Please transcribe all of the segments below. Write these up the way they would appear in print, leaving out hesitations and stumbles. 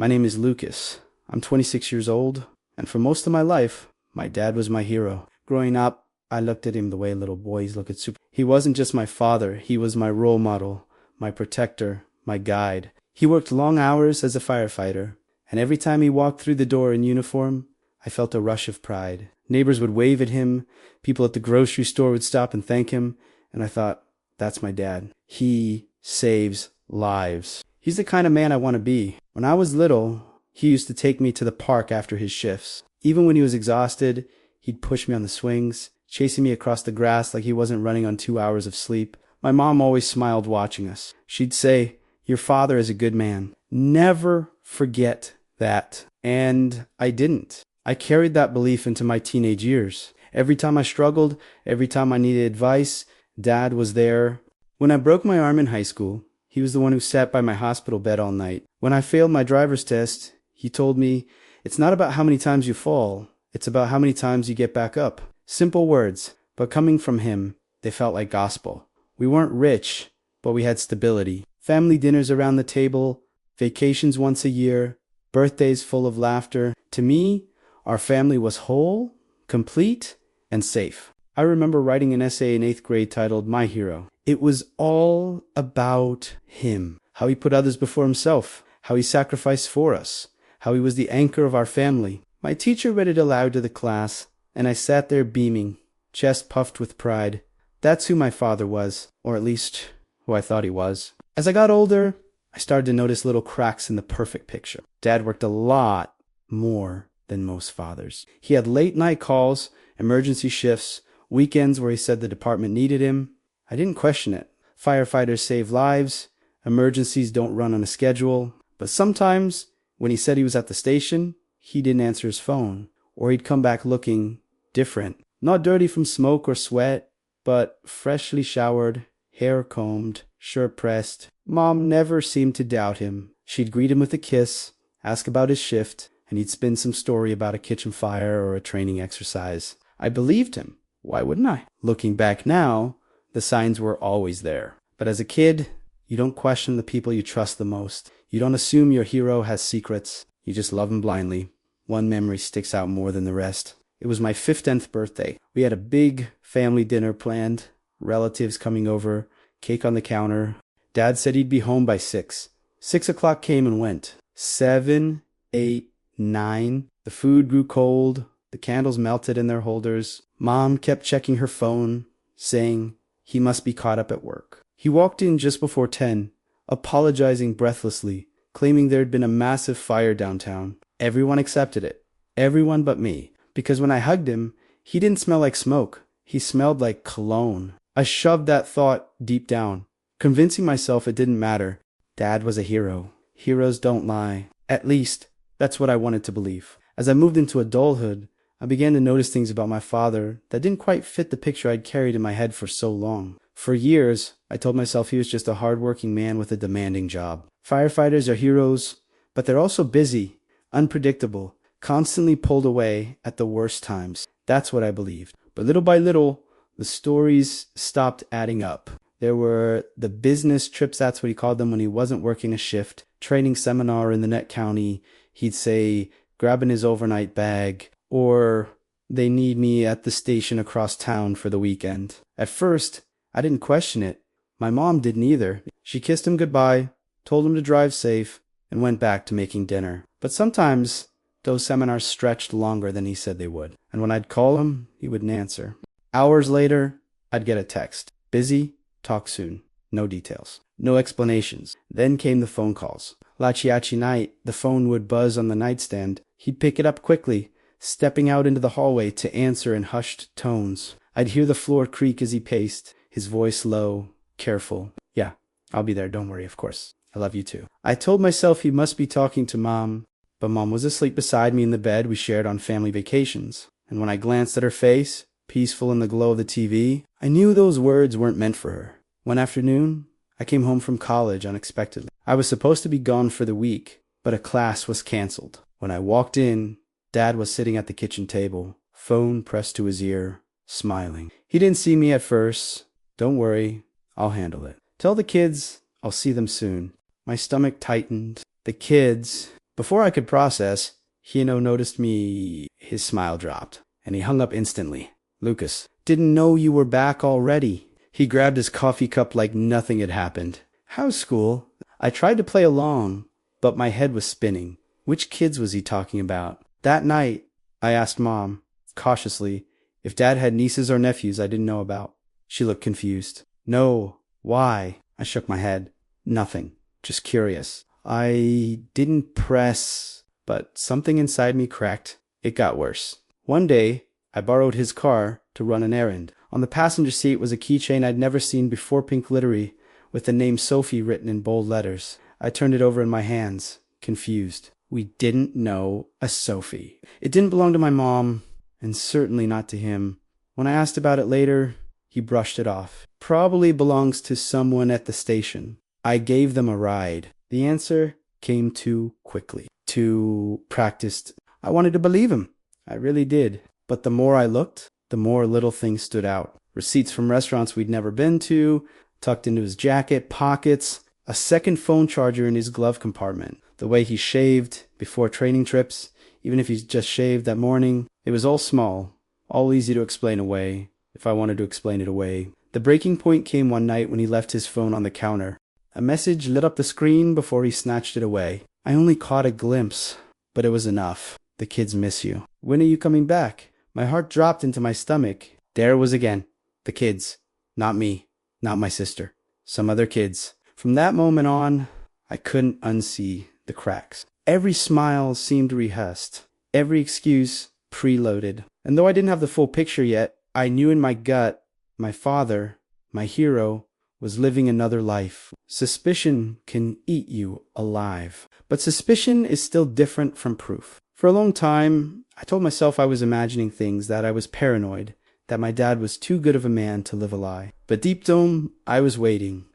My name is Lucas. I'm 26 years old, and for most of my life, my dad was my hero. Growing up, I looked at him the way little boys look at super. He wasn't just my father, he was my role model, my protector, my guide. He worked long hours as a firefighter, and every time he walked through the door in uniform, I felt a rush of pride. Neighbors would wave at him, people at the grocery store would stop and thank him, and I thought, that's my dad. He saves lives. He's the kind of man I want to be. When I was little, he used to take me to the park after his shifts. Even when he was exhausted, he'd push me on the swings, chasing me across the grass like he wasn't running on 2 hours of sleep. My mom always smiled watching us. She'd say, "Your father is a good man. Never forget that." And I didn't. I carried that belief into my teenage years. Every time I struggled, every time I needed advice, Dad was there. When I broke my arm in high school, he was the one who sat by my hospital bed all night. When I failed my driver's test, he told me, "It's not about how many times you fall, it's about how many times you get back up." Simple words, but coming from him, they felt like gospel. We weren't rich, but we had stability. Family dinners around the table, vacations once a year, birthdays full of laughter. To me, our family was whole, complete, and safe. I remember writing an essay in 8th grade titled My Hero. It was all about him, how he put others before himself, how he sacrificed for us, how he was the anchor of our family. My teacher read it aloud to the class, and I sat there beaming, chest puffed with pride. That's who my father was, or at least who I thought he was. As I got older, I started to notice little cracks in the perfect picture. Dad worked a lot more than most fathers. He had late night calls, emergency shifts, weekends where he said the department needed him. I didn't question it. Firefighters save lives, emergencies don't run on a schedule. But sometimes, when he said he was at the station, he didn't answer his phone, or he'd come back looking different. Not dirty from smoke or sweat, but freshly showered, hair combed, shirt pressed. Mom never seemed to doubt him. She'd greet him with a kiss, ask about his shift, and he'd spin some story about a kitchen fire or a training exercise. I believed him. Why wouldn't I? Looking back now, the signs were always there. But as a kid, you don't question the people you trust the most. You don't assume your hero has secrets. You just love him blindly. One memory sticks out more than the rest. It was my 15th birthday. We had a big family dinner planned, relatives coming over, cake on the counter. Dad said he'd be home by 6. 6 o'clock came and went. 7, 8, 9. The food grew cold. The candles melted in their holders. Mom kept checking her phone, saying he must be caught up at work. He walked in just before 10, apologizing breathlessly, claiming there had been a massive fire downtown. Everyone accepted it. Everyone but me. Because when I hugged him, he didn't smell like smoke. He smelled like cologne. I shoved that thought deep down, convincing myself it didn't matter. Dad was a hero. Heroes don't lie. At least, that's what I wanted to believe. As I moved into adulthood, I began to notice things about my father that didn't quite fit the picture I'd carried in my head for so long. For years, I told myself he was just a hardworking man with a demanding job. Firefighters are heroes, but they're also busy, unpredictable, constantly pulled away at the worst times. That's what I believed. But little by little, the stories stopped adding up. There were the business trips, that's what he called them, when he wasn't working a shift, training seminar in the Net County. He'd say, grabbing his overnight bag, or they need me at the station across town for the weekend. At first, I didn't question it. My mom didn't either. She kissed him goodbye, told him to drive safe, and went back to making dinner. But sometimes, those seminars stretched longer than he said they would. And when I'd call him, he wouldn't answer. Hours later, I'd get a text. Busy, talk soon. No details. No explanations. Then came the phone calls. Lachiachi night, the phone would buzz on the nightstand. He'd pick it up quickly, stepping out into the hallway to answer in hushed tones. I'd hear the floor creak as he paced, his voice low, careful. "Yeah, I'll be there, don't worry, of course. I love you too." I told myself he must be talking to Mom, but Mom was asleep beside me in the bed we shared on family vacations. And when I glanced at her face, peaceful in the glow of the TV, I knew those words weren't meant for her. One afternoon, I came home from college unexpectedly. I was supposed to be gone for the week, but a class was canceled. When I walked in, Dad was sitting at the kitchen table, phone pressed to his ear, smiling. He didn't see me at first. "Don't worry, I'll handle it. Tell the kids I'll see them soon." My stomach tightened. The kids, Before I could process, Hino noticed me. His smile dropped, and he hung up instantly. Lucas, didn't know you were back already. He grabbed his coffee cup like nothing had happened. How's school? I tried to play along, but my head was spinning. Which kids was he talking about? That night, I asked Mom, cautiously, if Dad had nieces or nephews I didn't know about. She looked confused. No. Why? I shook my head. Nothing. Just curious. I didn't press, but something inside me cracked. It got worse. One day, I borrowed his car to run an errand. On the passenger seat was a keychain I'd never seen before, pink glittery, with the name Sophie written in bold letters. I turned it over in my hands, confused. We didn't know a Sophie. It didn't belong to my mom, and certainly not to him. When I asked about it later, he brushed it off. Probably belongs to someone at the station. I gave them a ride. The answer came too quickly, too practiced. I wanted to believe him. I really did. But the more I looked, the more little things stood out. Receipts from restaurants we'd never been to, tucked into his jacket, pockets, a second phone charger in his glove compartment, the way he shaved before training trips, even if he's just shaved that morning. It was all small, all easy to explain away, if I wanted to explain it away. The breaking point came one night when he left his phone on the counter. A message lit up the screen before he snatched it away. I only caught a glimpse, but it was enough. The kids miss you. When are you coming back? My heart dropped into my stomach. There it was again. The kids. Not me. Not my sister. Some other kids. From that moment on, I couldn't unsee the cracks. Every smile seemed rehearsed. Every excuse preloaded. And though I didn't have the full picture yet, I knew in my gut, my father, my hero, was living another life. Suspicion can eat you alive. But suspicion is still different from proof. For a long time, I told myself I was imagining things, that I was paranoid, that my dad was too good of a man to live a lie. But deep down, I was waiting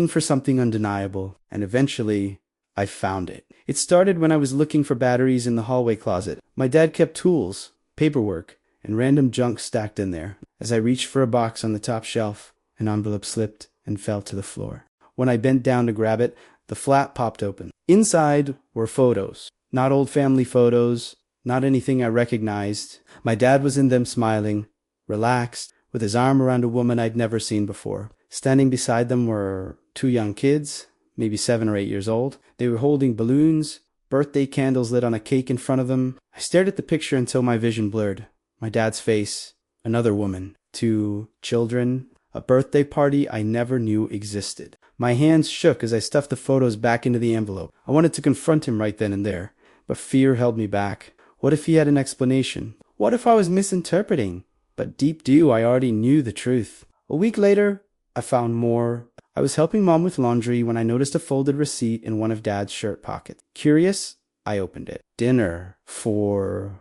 for something undeniable, and eventually, I found it. It started when I was looking for batteries in the hallway closet. My dad kept tools, paperwork, and random junk stacked in there. As I reached for a box on the top shelf, an envelope slipped and fell to the floor. When I bent down to grab it, the flap popped open. Inside were photos. Not old family photos, not anything I recognized. My dad was in them smiling, relaxed, with his arm around a woman I'd never seen before. Standing beside them were two young kids, maybe 7 or 8 years old. They were holding balloons, birthday candles lit on a cake in front of them. I stared at the picture until my vision blurred. My dad's face, another woman, 2 children, a birthday party I never knew existed. My hands shook as I stuffed the photos back into the envelope. I wanted to confront him right then and there, but fear held me back. What if he had an explanation? What if I was misinterpreting? But deep down, I already knew the truth. A week later, I found more. I was helping Mom with laundry when I noticed a folded receipt in one of Dad's shirt pockets. Curious, I opened it. Dinner for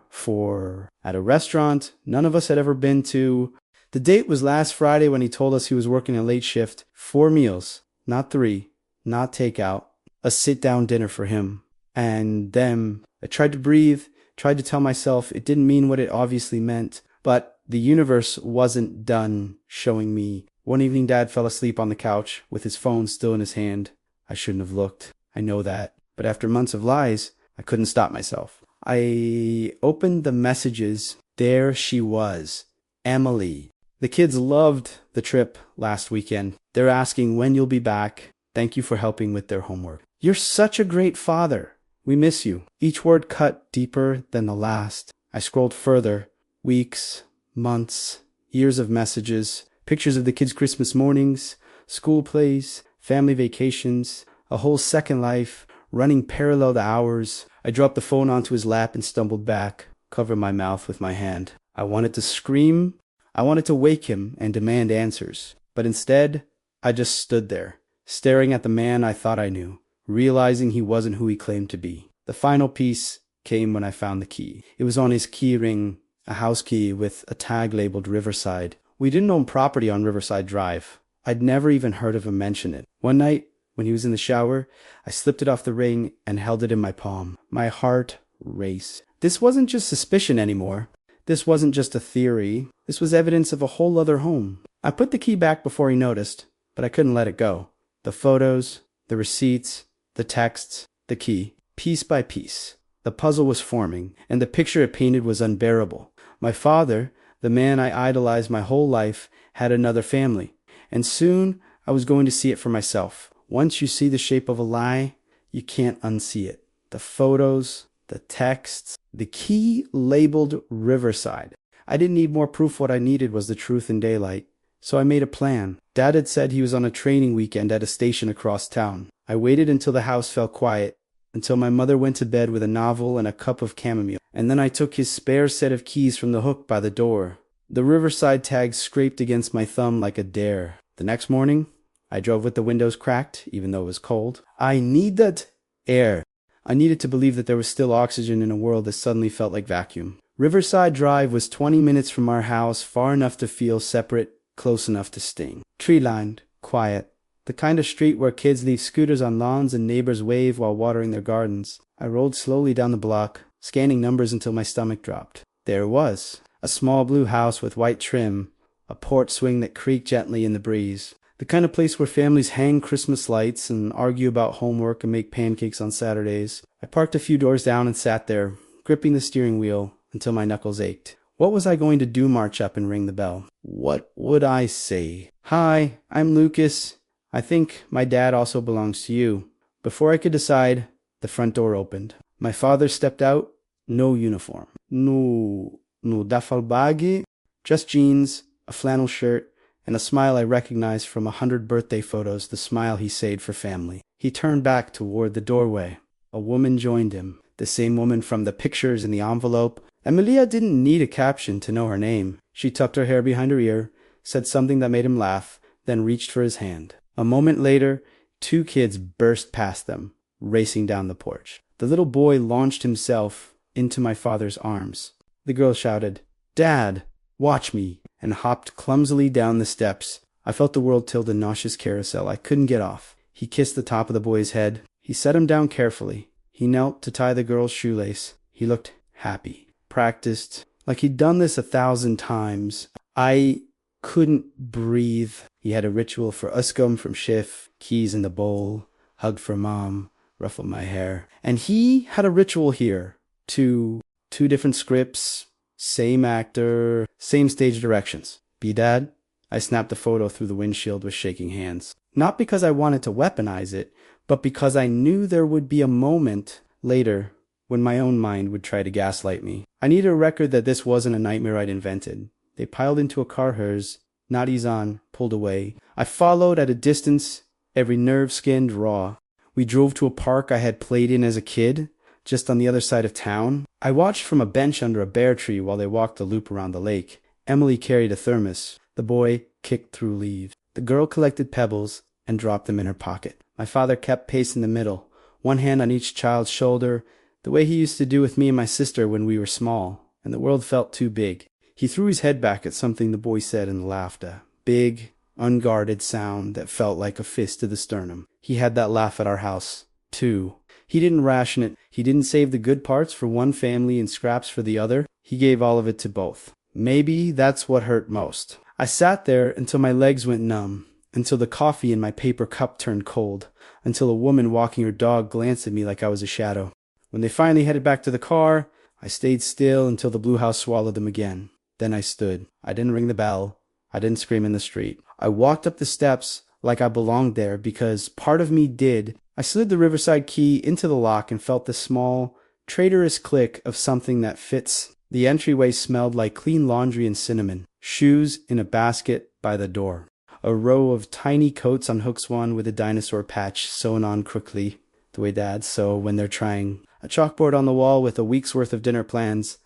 at a restaurant none of us had ever been to. The date was last Friday when he told us he was working a late shift. 4 meals, not 3, not takeout. A sit-down dinner for him and them. I tried to breathe, tried to tell myself it didn't mean what it obviously meant, but the universe wasn't done showing me. One evening, Dad fell asleep on the couch with his phone still in his hand. I shouldn't have looked. I know that. But after months of lies, I couldn't stop myself. I opened the messages. There she was, Emily. The kids loved the trip last weekend. They're asking when you'll be back. Thank you for helping with their homework. You're such a great father. We miss you. Each word cut deeper than the last. I scrolled further. Weeks, months, years of messages, pictures of the kids' Christmas mornings, school plays, family vacations, a whole second life, running parallel to ours. I dropped the phone onto his lap and stumbled back, covering my mouth with my hand. I wanted to scream. I wanted to wake him and demand answers. But instead, I just stood there, staring at the man I thought I knew, realizing he wasn't who he claimed to be. The final piece came when I found the key. It was on his key ring, a house key with a tag labeled Riverside. We didn't own property on Riverside Drive. I'd never even heard of him mention it. One night, when he was in the shower, I slipped it off the ring and held it in my palm. My heart raced. This wasn't just suspicion anymore. This wasn't just a theory. This was evidence of a whole other home. I put the key back before he noticed, but I couldn't let it go. The photos, the receipts, the texts, the key. Piece by piece, The puzzle was forming, and the picture it painted was unbearable. My father, the man I idolized my whole life, had another family, and soon I was going to see it for myself. Once you see the shape of a lie, you can't unsee it. The photos, the texts, the key labeled Riverside. I didn't need more proof. What I needed was the truth in daylight. So I made a plan. Dad had said he was on a training weekend at a station across town. I waited until the house fell quiet, until my mother went to bed with a novel and a cup of chamomile, and then I took his spare set of keys from the hook by the door. The Riverside tag scraped against my thumb like a dare. The next morning, I drove with the windows cracked, even though it was cold. I needed air. I needed to believe that there was still oxygen in a world that suddenly felt like vacuum. Riverside Drive was 20 minutes from our house, far enough to feel separate, close enough to sting. Tree-lined, quiet. The kind of street where kids leave scooters on lawns and neighbors wave while watering their gardens. I rolled slowly down the block, scanning numbers until my stomach dropped. There it was. A small blue house with white trim, a porch swing that creaked gently in the breeze. The kind of place where families hang Christmas lights and argue about homework and make pancakes on Saturdays. I parked a few doors down and sat there, gripping the steering wheel until my knuckles ached. What was I going to do? March up and ring the bell? What would I say? Hi, I'm Lucas. I think my dad also belongs to you. Before I could decide, the front door opened. My father stepped out. No uniform. No duffel bag. Just jeans, a flannel shirt, and a smile I recognized from 100 birthday photos, the smile he saved for family. He turned back toward the doorway. A woman joined him. The same woman from the pictures in the envelope. Emilia didn't need a caption to know her name. She tucked her hair behind her ear, said something that made him laugh, then reached for his hand. A moment later, 2 kids burst past them, racing down the porch. The little boy launched himself into my father's arms. The girl shouted, "Dad, watch me," and hopped clumsily down the steps. I felt the world tilt a nauseous carousel I couldn't get off. He kissed the top of the boy's head. He set him down carefully. He knelt to tie the girl's shoelace. He looked happy. Practiced, like he'd done this 1,000 times. I couldn't breathe. He had a ritual for uscum from Schiff, keys in the bowl, hugged for mom, ruffled my hair. And he had a ritual here, to 2 different scripts, same actor, same stage directions. Be dad? I snapped the photo through the windshield with shaking hands. Not because I wanted to weaponize it, but because I knew there would be a moment later when my own mind would try to gaslight me. I needed a record that this wasn't a nightmare I'd invented. They piled into a car hers, not ease on, pulled away. I followed at a distance, every nerve skinned raw. We drove to a park I had played in as a kid, just on the other side of town. I watched from a bench under a bare tree while they walked the loop around the lake. Emily carried a thermos. The boy kicked through leaves. The girl collected pebbles and dropped them in her pocket. My father kept pace in the middle, one hand on each child's shoulder, the way he used to do with me and my sister when we were small, and the world felt too big. He threw his head back at something the boy said and laughed. A big, unguarded sound that felt like a fist to the sternum. He had that laugh at our house, too. He didn't ration it. He didn't save the good parts for one family and scraps for the other. He gave all of it to both. Maybe that's what hurt most. I sat there until my legs went numb, until the coffee in my paper cup turned cold, until a woman walking her dog glanced at me like I was a shadow. When they finally headed back to the car, I stayed still until the blue house swallowed them again. Then I stood. I didn't ring the bell. I didn't scream in the street. I walked up the steps like I belonged there because part of me did. I slid the Riverside key into the lock and felt the small, traitorous click of something that fits. The entryway smelled like clean laundry and cinnamon. Shoes in a basket by the door. A row of tiny coats on hooks, one with a dinosaur patch sewn on crookily, the way dads sew when they're trying. A chalkboard on the wall with a week's worth of dinner plans.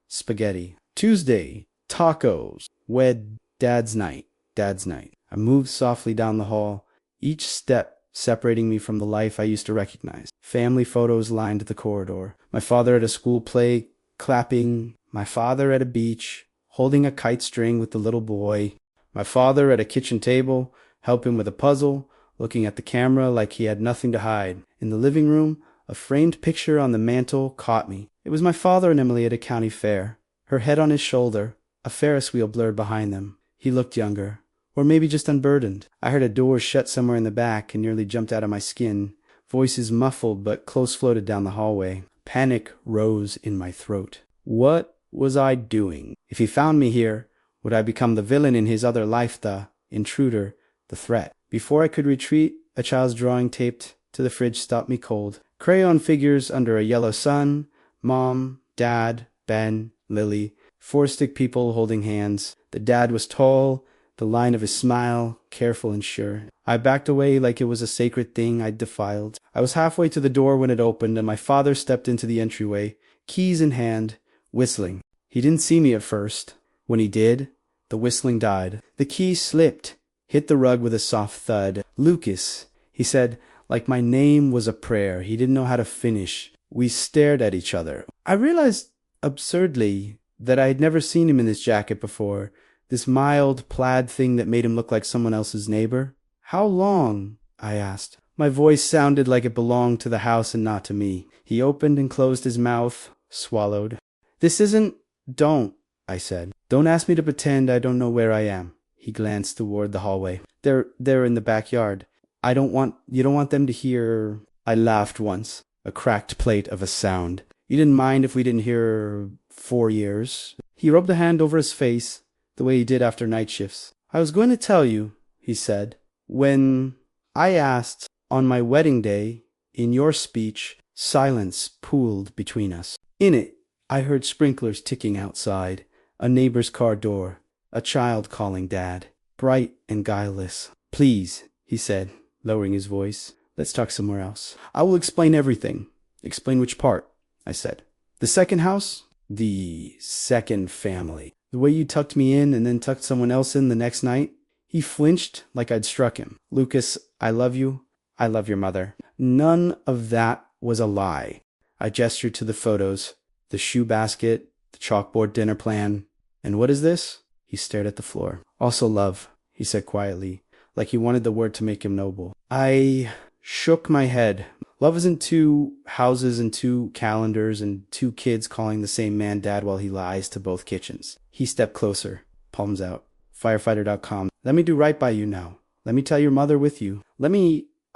Spaghetti. Tuesday, tacos. Dad's night. I moved softly down the hall, each step separating me from the life I used to recognize. Family photos lined the corridor. My father at a school play, clapping. My father at a beach, holding a kite string with the little boy. My father at a kitchen table, helping with a puzzle, looking at the camera like he had nothing to hide. In the living room, a framed picture on the mantel caught me. It was my father and Emily at a county fair, her head on his shoulder, a Ferris wheel blurred behind them. He looked younger, or maybe just unburdened. I heard a door shut somewhere in the back and nearly jumped out of my skin. Voices muffled but close floated down the hallway. Panic rose in my throat. What was I doing? If he found me here, would I become the villain in his other life, the intruder, the threat? Before I could retreat, a child's drawing taped to the fridge stopped me cold. Crayon figures under a yellow sun, Mom, Dad, Ben, Lily, four stick people holding hands. The dad was tall, the line of his smile careful and sure. I backed away like it was a sacred thing I'd defiled. I was halfway to the door when it opened, and my father stepped into the entryway, keys in hand, whistling. He didn't see me at first. When he did, the whistling died. The keys slipped, hit the rug with a soft thud. Lucas, he said, like my name was a prayer. He didn't know how to finish. We stared at each other. I realized, absurdly, that I had never seen him in this jacket before, this mild plaid thing that made him look like someone else's neighbor. How long? I asked. My voice sounded like it belonged to the house and not to me. He opened and closed his mouth, swallowed. This isn't... Don't, I said. Don't ask me to pretend I don't know where I am. He glanced toward the hallway. They're in the backyard. You don't want them to hear... I laughed once, a cracked plate of a sound. You didn't mind if we didn't hear 4 years? He rubbed a hand over his face, the way he did after night shifts. I was going to tell you, he said, when I asked on my wedding day, in your speech, silence pooled between us. In it, I heard sprinklers ticking outside, a neighbor's car door, a child calling Dad, bright and guileless. Please, he said, lowering his voice, let's talk somewhere else. I will explain everything. Explain which part, I said. The second house? The second family. The way you tucked me in and then tucked someone else in the next night? He flinched like I'd struck him. Lucas, I love you. I love your mother. None of that was a lie. I gestured to the photos, the shoe basket, the chalkboard dinner plan. And what is this? He stared at the floor. Also love, he said quietly, like he wanted the word to make him noble. I shook my head. Love isn't 2 houses and 2 calendars and 2 kids calling the same man Dad while he lies to both kitchens. He stepped closer, palms out. Firefighter.com. Let me do right by you now. Let me tell your mother with you.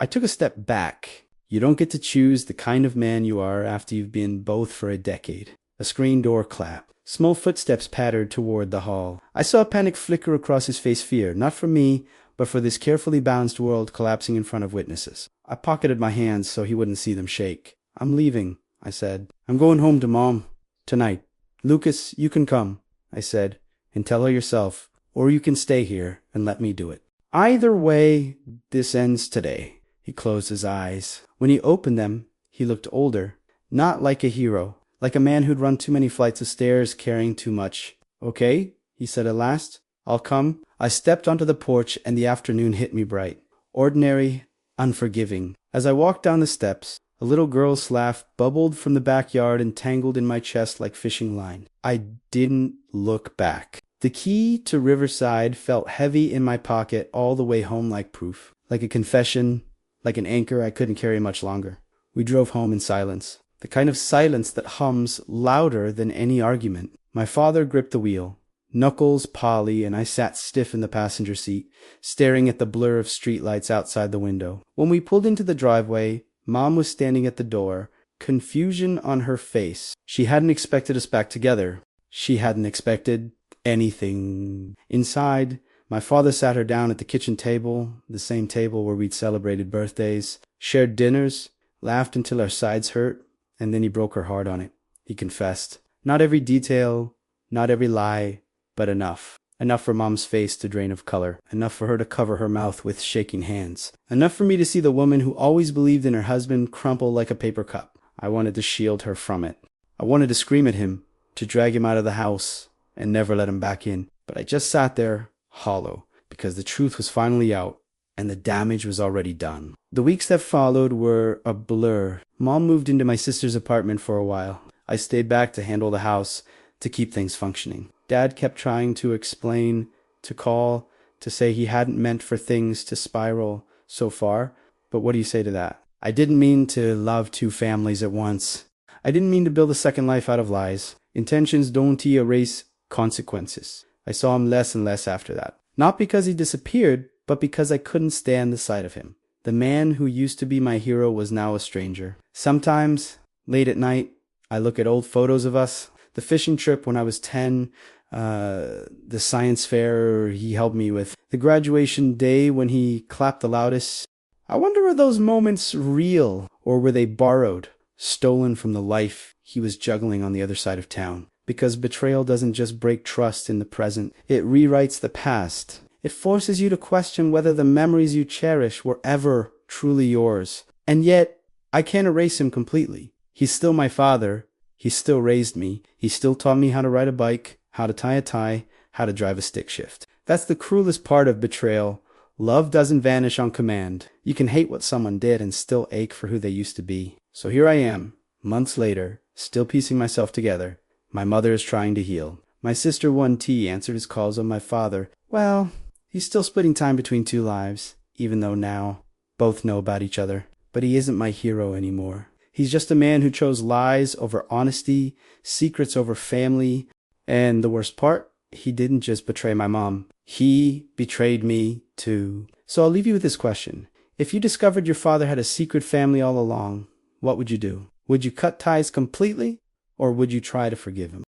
I took a step back. You don't get to choose the kind of man you are after you've been both for a decade. A screen door clapped. Small footsteps pattered toward the hall. I saw a panic flicker across his face, fear, not for me, but for this carefully balanced world collapsing in front of witnesses. I pocketed my hands so he wouldn't see them shake. I'm leaving, I said. I'm going home to Mom. Tonight. Lucas, you can come, I said, and tell her yourself, or you can stay here and let me do it. Either way, this ends today. He closed his eyes. When he opened them, he looked older, not like a hero, like a man who'd run too many flights of stairs carrying too much. Okay, he said at last. I'll come. I stepped onto the porch and the afternoon hit me bright. Ordinary, unforgiving. As I walked down the steps, a little girl's laugh bubbled from the backyard and tangled in my chest like fishing line. I didn't look back. The key to Riverside felt heavy in my pocket all the way home like proof, like a confession, like an anchor I couldn't carry much longer. We drove home in silence, the kind of silence that hums louder than any argument. My father gripped the wheel, knuckles poly, and I sat stiff in the passenger seat, staring at the blur of streetlights outside the window. When we pulled into the driveway, Mom was standing at the door, confusion on her face. She hadn't expected us back together. She hadn't expected anything. Inside, my father sat her down at the kitchen table, the same table where we'd celebrated birthdays, shared dinners, laughed until our sides hurt, and then he broke her heart on it. He confessed. Not every detail, not every lie, but enough. Enough for Mom's face to drain of color. Enough for her to cover her mouth with shaking hands. Enough for me to see the woman who always believed in her husband crumple like a paper cup. I wanted to shield her from it. I wanted to scream at him, to drag him out of the house, and never let him back in. But I just sat there, hollow, because the truth was finally out, and the damage was already done. The weeks that followed were a blur. Mom moved into my sister's apartment for a while. I stayed back to handle the house, to keep things functioning. Dad kept trying to explain, to call, to say he hadn't meant for things to spiral so far, but what do you say to that? I didn't mean to love 2 families at once. I didn't mean to build a second life out of lies. Intentions don't erase consequences. I saw him less and less after that. Not because he disappeared, but because I couldn't stand the sight of him. The man who used to be my hero was now a stranger. Sometimes, late at night, I look at old photos of us, the fishing trip when I was 10, the science fair he helped me with, the graduation day when he clapped the loudest. I wonder, were those moments real, or were they borrowed, stolen from the life he was juggling on the other side of town? Because betrayal doesn't just break trust in the present, it rewrites the past. It forces you to question whether the memories you cherish were ever truly yours. And yet, I can't erase him completely. He's still my father. He still raised me. He still taught me how to ride a bike, how to tie a tie, how to drive a stick shift. That's the cruelest part of betrayal. Love doesn't vanish on command. You can hate what someone did and still ache for who they used to be. So here I am, months later, still piecing myself together. My mother is trying to heal. My sister 1T answered his calls on my father. Well, he's still splitting time between two lives, even though now both know about each other. But he isn't my hero anymore. He's just a man who chose lies over honesty, secrets over family, and the worst part, he didn't just betray my mom. He betrayed me too. So I'll leave you with this question. If you discovered your father had a secret family all along, what would you do? Would you cut ties completely, or would you try to forgive him?